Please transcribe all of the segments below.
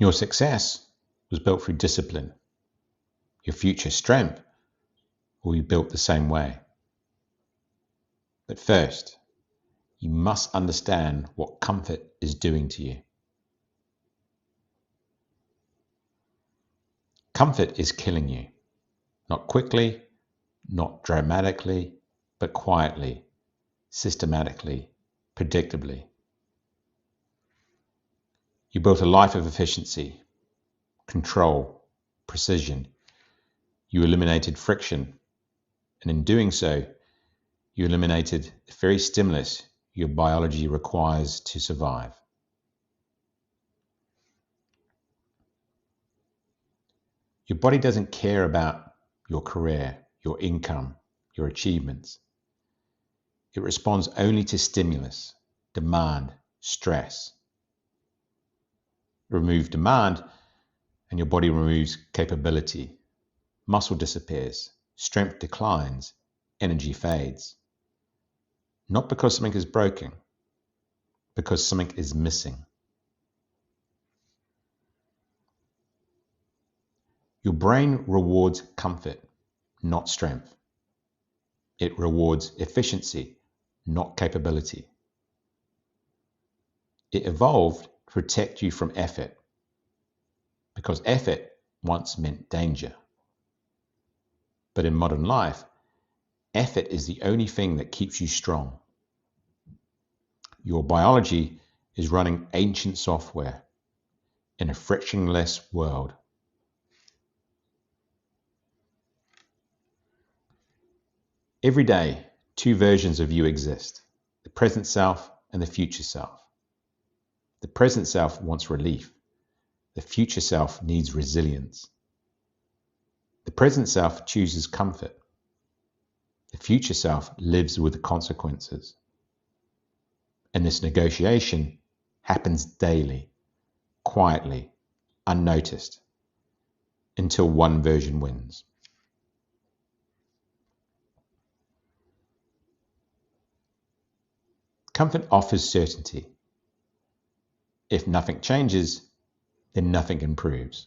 Your success was built through discipline. Your future strength will be built the same way. But first, you must understand what comfort is doing to you. Comfort is killing you. Not quickly, not dramatically, but quietly, systematically, predictably. You built a life of efficiency, control, precision. You eliminated friction, and in doing so, you eliminated the very stimulus your biology requires to survive. Your body doesn't care about your career, your income, your achievements. It responds only to stimulus, demand, stress. Remove demand, and your body removes capability. Muscle disappears, strength declines, energy fades. Not because something is broken, because something is missing. Your brain rewards comfort, not strength. It rewards efficiency, not capability. It evolved to protect you from effort, because effort once meant danger. But in modern life, effort is the only thing that keeps you strong. Your biology is running ancient software in a frictionless world. Every day, two versions of you exist, the present self and the future self. The present self wants relief. The future self needs resilience. The present self chooses comfort. The future self lives with the consequences. And this negotiation happens daily, quietly, unnoticed, until one version wins. Comfort offers certainty. If nothing changes, then nothing improves.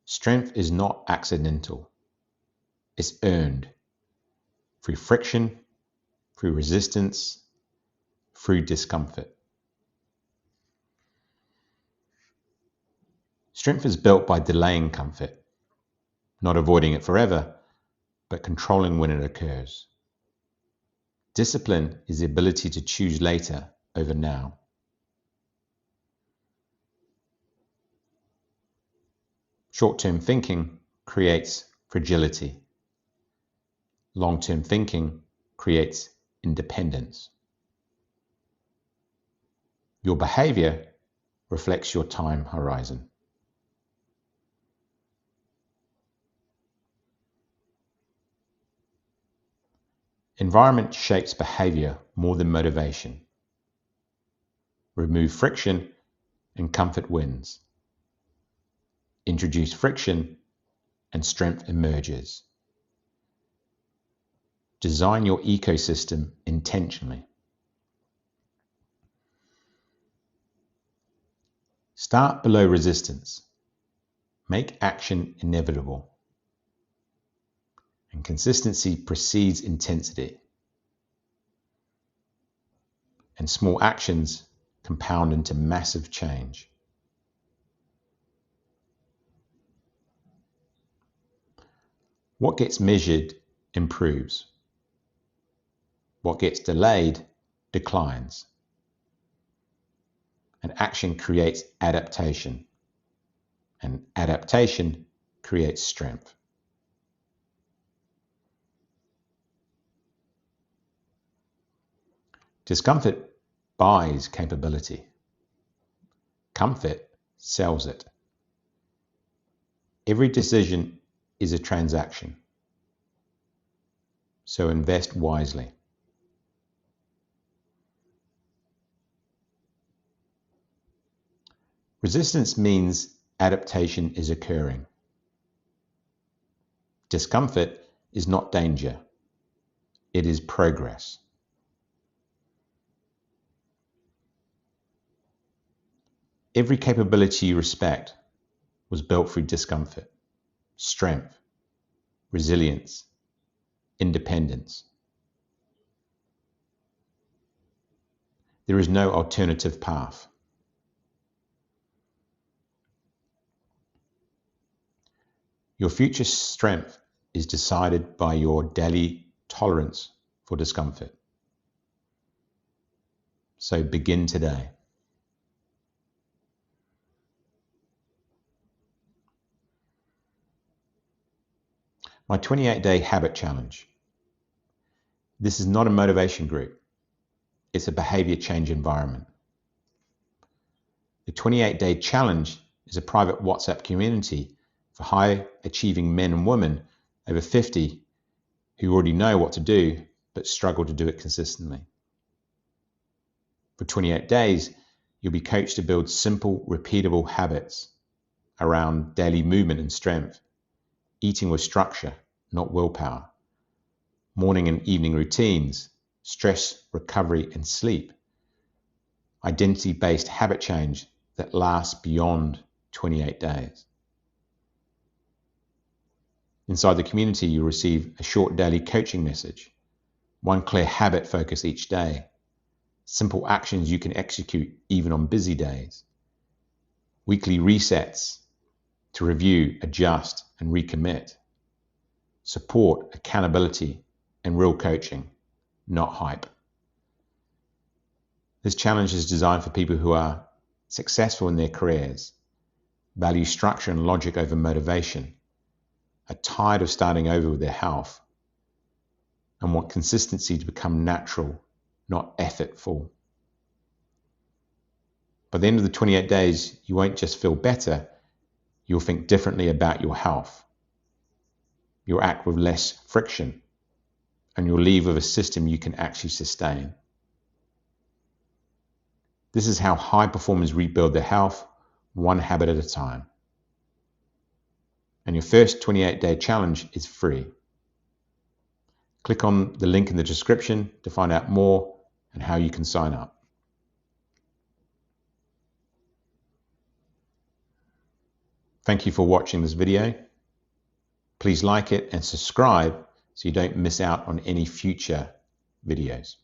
Strength is not accidental. It's earned through friction, through resistance, through discomfort. Strength is built by delaying comfort, not avoiding it forever, but controlling when it occurs. Discipline is the ability to choose later over now. Short-term thinking creates fragility. Long-term thinking creates independence. Your behavior reflects your time horizon. Environment shapes behavior more than motivation. Remove friction and comfort wins. Introduce friction and strength emerges. Design your ecosystem intentionally. Start below resistance. Make action inevitable. And consistency precedes intensity. And small actions compound into massive change. What gets measured improves. What gets delayed declines. And action creates adaptation. And adaptation creates strength. Discomfort buys capability. Comfort sells it. Every decision is a transaction. So invest wisely. Resistance means adaptation is occurring. Discomfort is not danger. It is progress. Every capability you respect was built through discomfort, strength, resilience, independence. There is no alternative path. Your future strength is decided by your daily tolerance for discomfort. So begin today. My 28-day habit challenge. This is not a motivation group. It's a behavior change environment. The 28-day challenge is a private WhatsApp community for high-achieving men and women over 50 who already know what to do but struggle to do it consistently. For 28 days, you'll be coached to build simple, repeatable habits around daily movement and strength, eating with structure, not willpower, morning and evening routines, stress, recovery, and sleep, identity-based habit change that lasts beyond 28 days. Inside the community, you'll receive a short daily coaching message, one clear habit focus each day, simple actions you can execute even on busy days, weekly resets to review, adjust, and recommit, support, accountability, and real coaching, not hype. This challenge is designed for people who are successful in their careers, value structure and logic over motivation, are tired of starting over with their health, and want consistency to become natural, not effortful. By the end of the 28 days, you won't just feel better, you'll think differently about your health. You'll act with less friction, and you'll leave with a system you can actually sustain. This is how high performers rebuild their health, one habit at a time. And your first 28-day challenge is free. Click on the link in the description to find out more and how you can sign up. Thank you for watching this video. Please like it and subscribe so you don't miss out on any future videos.